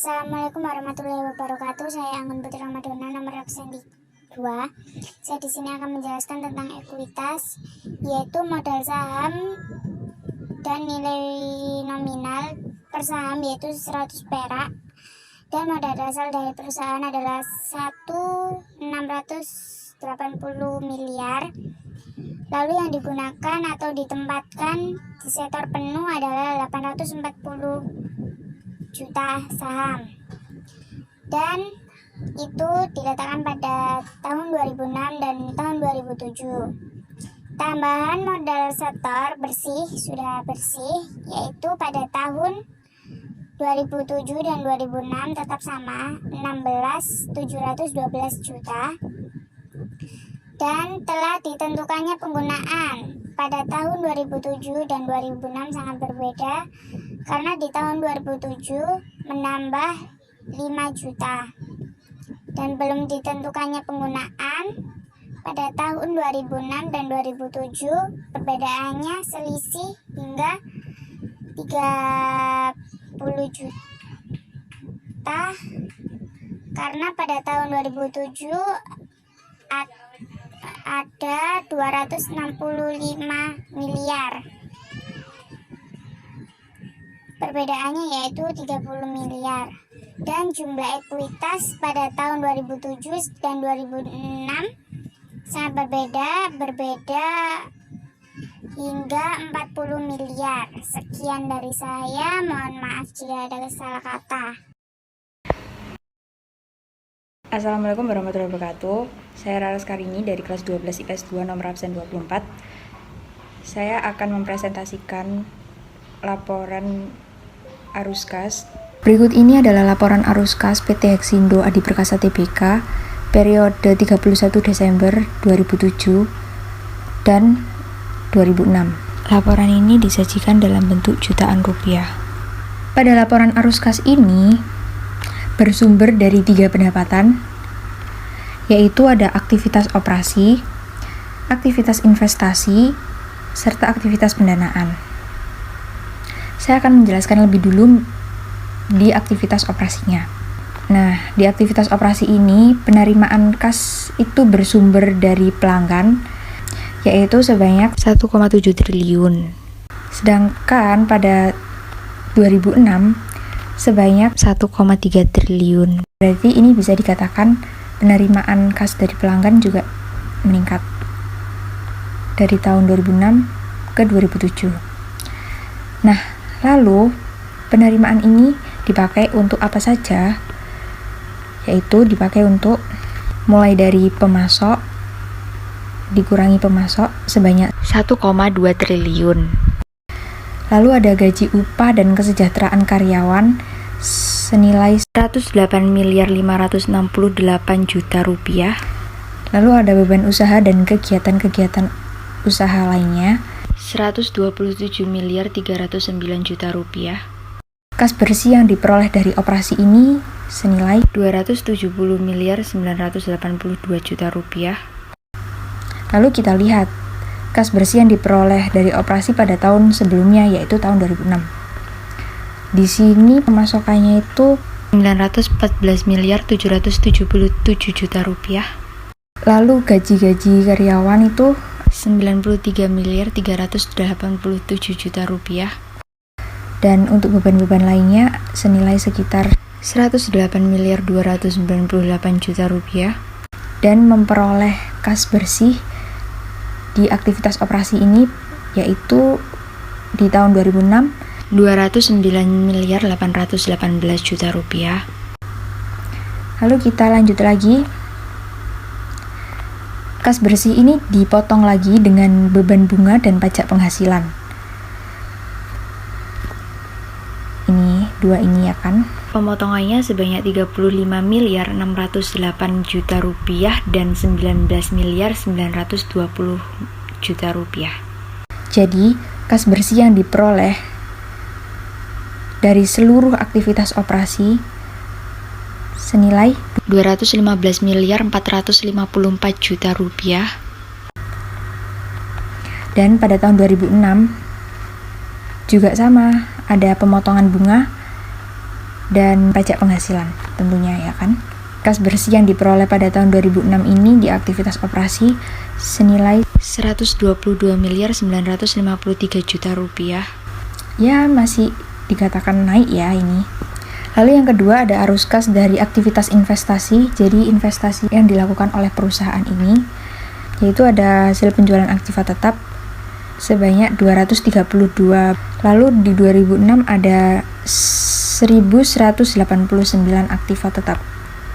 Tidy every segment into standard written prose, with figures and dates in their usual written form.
Assalamualaikum warahmatullahi wabarakatuh. Saya Anggun Putri Ramadana, nomor absen 2. Saya di sini akan menjelaskan tentang ekuitas, yaitu modal saham dan nilai nominal per saham yaitu 100 perak, dan modal dasar dari perusahaan adalah 1.680 miliar. Lalu yang digunakan atau ditempatkan di sektor penuh adalah 840 juta saham, dan itu diletakkan pada tahun 2006 dan tahun 2007. Tambahan modal setor bersih sudah bersih, yaitu pada tahun 2007 dan 2006 tetap sama 16.712 juta, dan telah ditentukannya penggunaan pada tahun 2007 dan 2006 sangat berbeda, karena di tahun 2007 menambah 5 juta dan belum ditentukannya penggunaan pada tahun 2006 dan 2007. Perbedaannya selisih hingga 30 juta, karena pada tahun 2007 ada 265 miliar. Perbedaannya yaitu 30 miliar. Dan jumlah ekuitas pada tahun 2007 dan 2006 sangat berbeda hingga 40 miliar. Sekian dari saya, mohon maaf jika ada salah kata. Assalamualaikum warahmatullahi wabarakatuh. Saya Raras Karini dari kelas 12 IPS 2 nomor absen 24. Saya akan mempresentasikan laporan arus kas. Berikut ini adalah laporan arus kas PT Hexindo Adi Perkasa Tbk periode 31 Desember 2007 dan 2006. Laporan ini disajikan dalam bentuk jutaan rupiah. Pada laporan arus kas ini bersumber dari 3 pendapatan, yaitu ada aktivitas operasi, aktivitas investasi, serta aktivitas pendanaan. Saya akan menjelaskan lebih dulu di aktivitas operasinya. Nah, di aktivitas operasi ini penerimaan kas itu bersumber dari pelanggan, yaitu sebanyak 1,7 triliun. Sedangkan pada 2006 sebanyak 1,3 triliun. Berarti ini bisa dikatakan penerimaan kas dari pelanggan juga meningkat dari tahun 2006 ke 2007. Nah, lalu penerimaan ini dipakai untuk apa saja? Yaitu dipakai untuk mulai dari pemasok, dikurangi pemasok sebanyak 1,2 triliun. Lalu ada gaji upah dan kesejahteraan karyawan senilai 108.568 juta rupiah. Lalu ada beban usaha dan kegiatan-kegiatan usaha lainnya 127.309 juta rupiah. Kas bersih yang diperoleh dari operasi ini senilai 270.982 juta rupiah. Lalu kita lihat kas bersih yang diperoleh dari operasi pada tahun sebelumnya, yaitu tahun 2006. Di sini pemasukannya itu 914.777 juta rupiah. Lalu gaji-gaji karyawan itu 93.387 juta rupiah. Dan untuk beban-beban lainnya senilai sekitar 108.298 juta rupiah. Dan memperoleh kas bersih di aktivitas operasi ini yaitu di tahun 2006 209.818 juta rupiah. Lalu kita lanjut lagi. Kas bersih ini dipotong lagi dengan beban bunga dan pajak penghasilan. Ini dua ini ya kan. Pemotongannya sebanyak 35.608 juta rupiah dan 19.920 juta rupiah. Jadi, kas bersih yang diperoleh dari seluruh aktivitas operasi senilai 215.454 juta rupiah. Dan pada tahun 2006 juga sama, ada pemotongan bunga dan pajak penghasilan tentunya ya kan. Kas bersih yang diperoleh pada tahun 2006 ini di aktivitas operasi senilai 122.953 juta rupiah. Ya masih dikatakan naik ya ini. Lalu yang kedua ada arus kas dari aktivitas investasi. Jadi investasi yang dilakukan oleh perusahaan ini yaitu ada hasil penjualan aktiva tetap sebanyak 232. Lalu di 2006 ada 1189 aktiva tetap.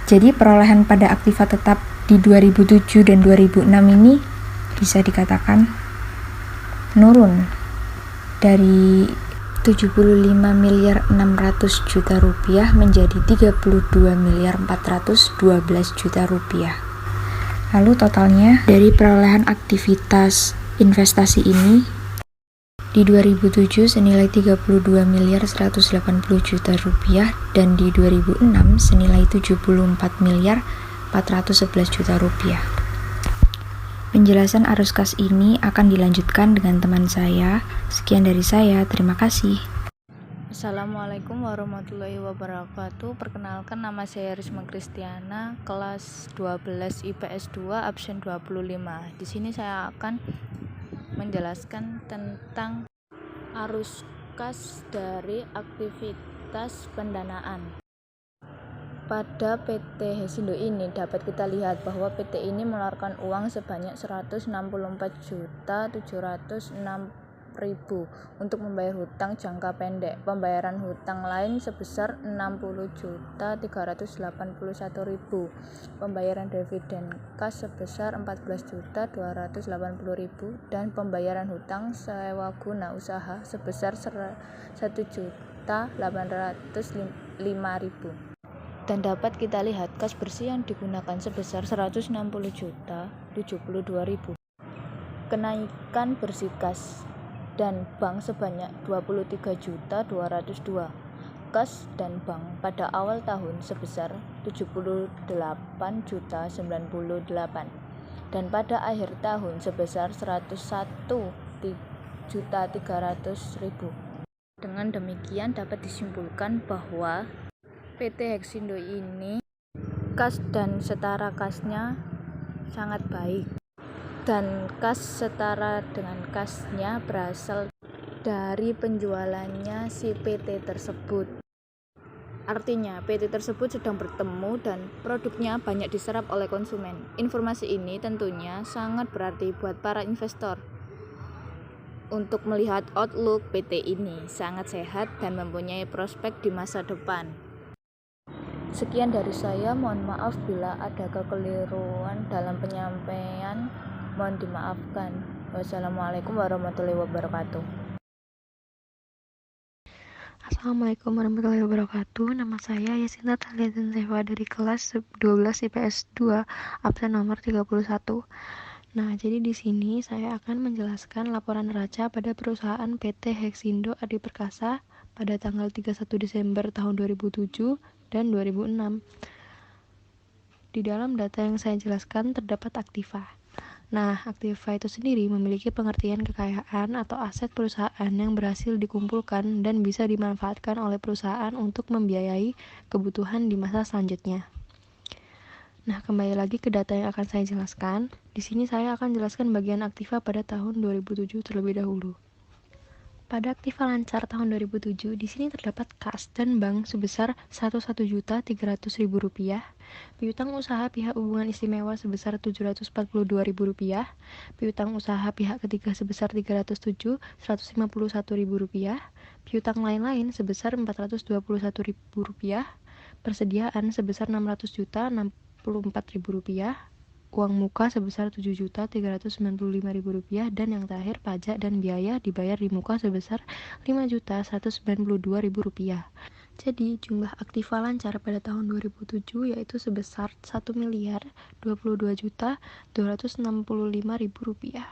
Jadi perolehan pada aktiva tetap di 2007 dan 2006 ini bisa dikatakan menurun dari 75.600 juta rupiah menjadi 32.412 juta rupiah. Lalu totalnya dari perolehan aktivitas investasi ini di 2007 senilai 32.180 juta rupiah dan di 2006 senilai 74.411 juta rupiah. Penjelasan arus kas ini akan dilanjutkan dengan teman saya. Sekian dari saya, terima kasih. Assalamualaikum warahmatullahi wabarakatuh. Perkenalkan, nama saya Risma Kristiana, kelas 12 IPS 2 absen 25. Di sini saya akan menjelaskan tentang arus kas dari aktivitas pendanaan. Pada PT Hesindo ini dapat kita lihat bahwa PT ini mengeluarkan uang sebanyak 164.706.000 untuk membayar hutang jangka pendek. Pembayaran hutang lain sebesar 60.381.000. Pembayaran dividen kas sebesar 14.280.000 dan pembayaran hutang sewa guna usaha sebesar 1.805.000. Dan dapat kita lihat kas bersih yang digunakan sebesar 160.072.000. Kenaikan bersih kas dan bank sebanyak 23.202. Kas dan bank pada awal tahun sebesar 78.098 dan pada akhir tahun sebesar 101.300.000. Dengan demikian dapat disimpulkan bahwa PT Hesindo ini kas dan setara kasnya sangat baik. Dan kas setara dengan kasnya berasal dari penjualannya si PT tersebut. Artinya PT tersebut sedang bertemu dan produknya banyak diserap oleh konsumen. Informasi ini tentunya sangat berarti buat para investor untuk melihat outlook PT ini sangat sehat dan mempunyai prospek di masa depan. Sekian dari saya, mohon maaf bila ada kekeliruan dalam penyampaian. Mohon dimaafkan. Wassalamualaikum warahmatullahi wabarakatuh. Assalamualaikum warahmatullahi wabarakatuh. Nama saya Yasinta Taliatin Seva dari kelas 12 IPS 2 absen nomor 31. Nah, jadi di sini saya akan menjelaskan laporan neraca pada perusahaan PT Hesindo Adi Perkasa pada tanggal 31 Desember tahun 2007 dan 2006. Di dalam data yang saya jelaskan terdapat aktiva. Nah, aktiva itu sendiri memiliki pengertian kekayaan atau aset perusahaan yang berhasil dikumpulkan dan bisa dimanfaatkan oleh perusahaan untuk membiayai kebutuhan di masa selanjutnya. Nah, kembali lagi ke data yang akan saya jelaskan. Di sini saya akan jelaskan bagian aktiva pada tahun 2007 terlebih dahulu. Pada aktiva lancar tahun 2007, di sini terdapat kas dan bank sebesar Rp101.300.000, piutang usaha pihak hubungan istimewa sebesar Rp742.000, piutang usaha pihak ketiga sebesar Rp307.151.000, piutang lain-lain sebesar Rp421.000, persediaan sebesar Rp600.064.000, uang muka sebesar Rp7.395.000 dan yang terakhir pajak dan biaya dibayar di muka sebesar Rp5.192.000. Jadi jumlah aktiva lancar pada tahun 2007 yaitu sebesar Rp1.022.265.000.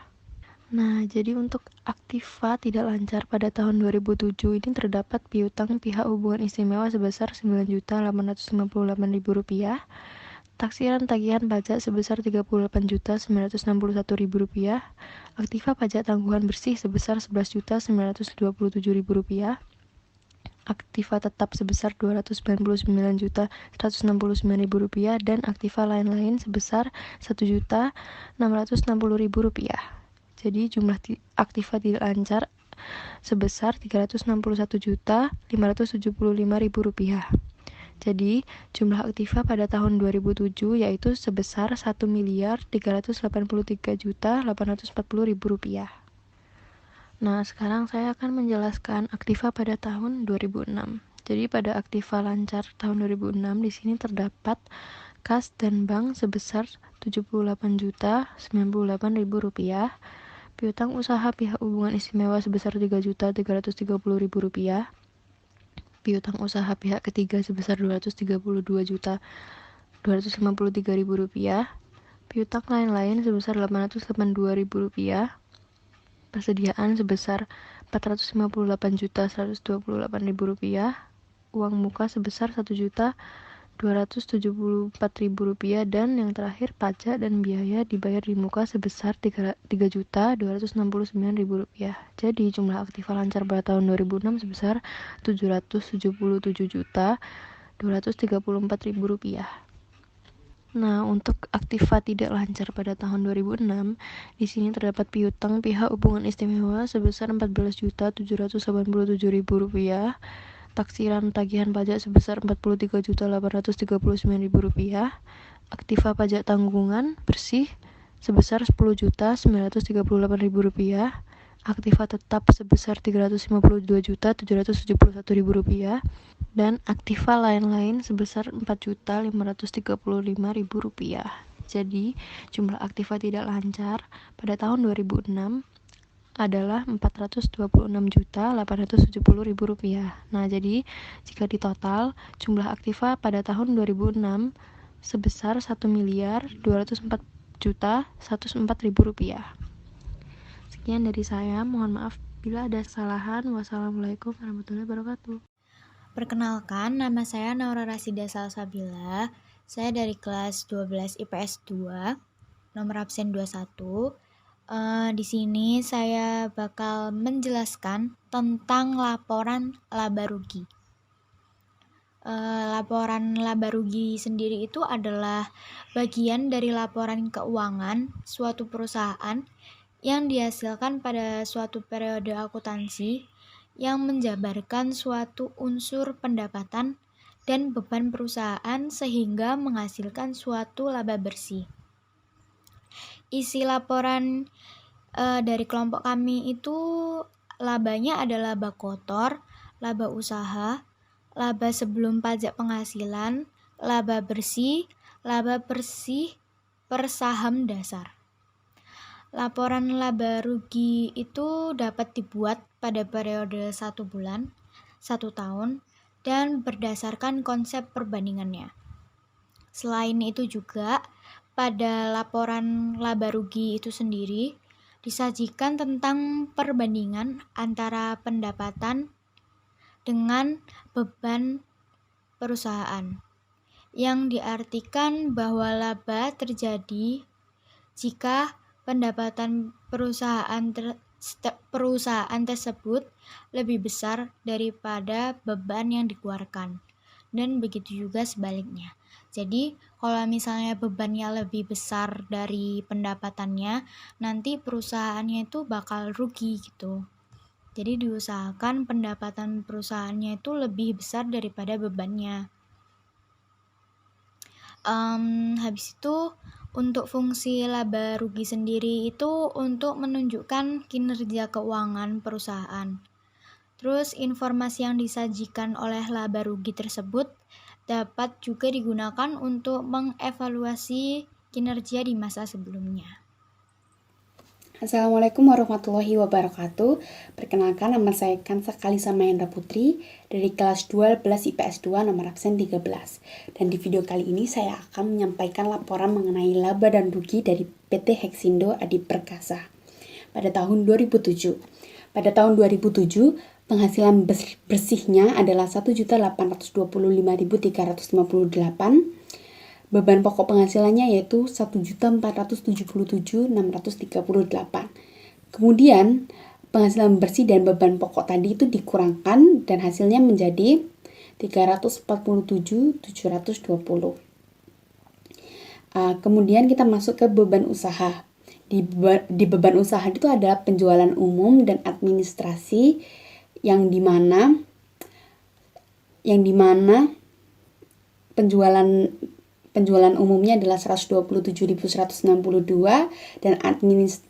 Nah, jadi untuk aktiva tidak lancar pada tahun 2007 ini terdapat piutang pihak hubungan istimewa sebesar Rp9.858.000, taksiran tagihan pajak sebesar Rp38.961.000, aktiva pajak tangguhan bersih sebesar Rp11.927.000, aktiva tetap sebesar Rp299.169.000 dan aktiva lain-lain sebesar Rp1.660.000. Jadi jumlah aktiva tidak lancar sebesar Rp361.575.000. Jadi, jumlah aktiva pada tahun 2007 yaitu sebesar Rp1.383.840.000. Nah, sekarang saya akan menjelaskan aktiva pada tahun 2006. Jadi, pada aktiva lancar tahun 2006 di sini terdapat kas dan bank sebesar Rp78.098.000, piutang usaha pihak hubungan istimewa sebesar Rp3.330.000, piutang usaha pihak ketiga sebesar Rp232.253.000, piutang lain-lain sebesar Rp882.000, persediaan sebesar Rp458.128.000, uang muka sebesar Rp1.274.000, dan yang terakhir pajak dan biaya dibayar di muka sebesar Rp3.269.000. Jadi jumlah aktiva lancar pada tahun 2006 sebesar Rp777.234.000. Nah, untuk aktiva tidak lancar pada tahun 2006, di sini terdapat piutang pihak hubungan istimewa sebesar Rp14.787.000, taksiran tagihan pajak sebesar Rp43.839.000, aktiva pajak tanggungan bersih sebesar Rp10.938.000, aktiva tetap sebesar Rp352.771.000, dan aktiva lain-lain sebesar Rp4.535.000. Jadi, jumlah aktiva tidak lancar pada tahun 2006 adalah Rp426.870.000. Nah, jadi jika ditotal, jumlah aktiva pada tahun 2006 sebesar Rp1.204.104.000. Sekian dari saya, mohon maaf bila ada kesalahan. Wassalamualaikum warahmatullahi wabarakatuh. Perkenalkan, nama saya Naura Rasida Salsabila. Saya dari kelas 12 IPS 2, nomor absen 21. Di sini saya bakal menjelaskan tentang laporan laba rugi. Laporan laba rugi sendiri itu adalah bagian dari laporan keuangan suatu perusahaan yang dihasilkan pada suatu periode akuntansi yang menjabarkan suatu unsur pendapatan dan beban perusahaan sehingga menghasilkan suatu laba bersih. Isi laporan dari kelompok kami itu labanya ada laba kotor, laba usaha, laba sebelum pajak penghasilan, laba bersih per saham dasar. Laporan laba rugi itu dapat dibuat pada periode 1 bulan, 1 tahun, dan berdasarkan konsep perbandingannya. Selain itu juga, pada laporan laba rugi itu sendiri disajikan tentang perbandingan antara pendapatan dengan beban perusahaan, yang diartikan bahwa laba terjadi jika pendapatan perusahaan tersebut lebih besar daripada beban yang dikeluarkan, dan begitu juga sebaliknya. Jadi kalau misalnya bebannya lebih besar dari pendapatannya, nanti perusahaannya itu bakal rugi gitu. Jadi diusahakan pendapatan perusahaannya itu lebih besar daripada bebannya. Habis itu, untuk fungsi laba rugi sendiri itu untuk menunjukkan kinerja keuangan perusahaan. Terus informasi yang disajikan oleh laba rugi tersebut dapat juga digunakan untuk mengevaluasi kinerja di masa sebelumnya. Assalamualaikum warahmatullahi wabarakatuh. Perkenalkan, nama saya Kansa Kalisa Mahendra Putri dari kelas 12 IPS 2 nomor absen 13. Dan di video kali ini saya akan menyampaikan laporan mengenai laba dan rugi dari PT Hexindo Adi Perkasa pada tahun 2007. Pada tahun 2007, penghasilan bersihnya adalah 1.825.358. Beban pokok penghasilannya yaitu 1.477.638. Kemudian penghasilan bersih dan beban pokok tadi itu dikurangkan dan hasilnya menjadi 347.720. Kemudian kita masuk ke beban usaha. Di beban usaha itu adalah penjualan umum dan administrasi yang dimana penjualan umumnya adalah 127.162 dan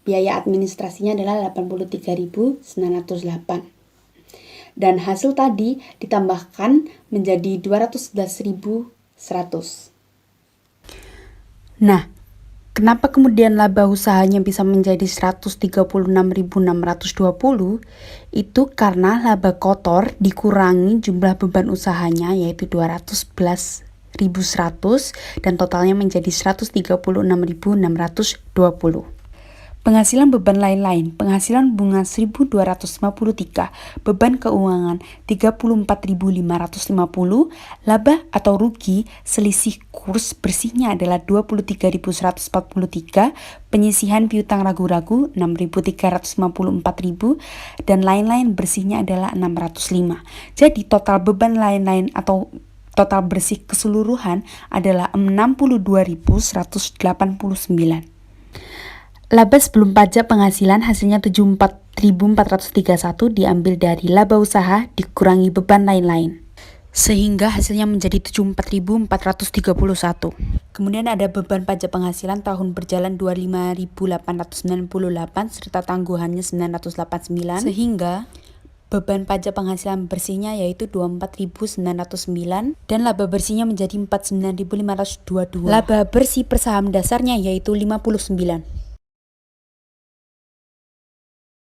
biaya administrasinya adalah 83.908. Dan hasil tadi ditambahkan menjadi 211.100. Nah, kenapa kemudian laba usahanya bisa menjadi 136.620? Itu karena laba kotor dikurangi jumlah beban usahanya yaitu 211.100 dan totalnya menjadi 136.620. Penghasilan beban lain-lain, penghasilan bunga 1.253, beban keuangan 34.550, laba atau rugi selisih kurs bersihnya adalah 23.143, penyisihan piutang ragu-ragu 6.354.000 dan lain-lain bersihnya adalah 605. Jadi total beban lain-lain atau total bersih keseluruhan adalah 62.189. Laba sebelum pajak penghasilan hasilnya 74.431 diambil dari laba usaha dikurangi beban lain-lain. Sehingga hasilnya menjadi 74.431. Kemudian ada beban pajak penghasilan tahun berjalan 25.898 serta tangguhannya 989 sehingga beban pajak penghasilan bersihnya yaitu 24.909 dan laba bersihnya menjadi 49.522. Laba bersih per saham dasarnya yaitu 59.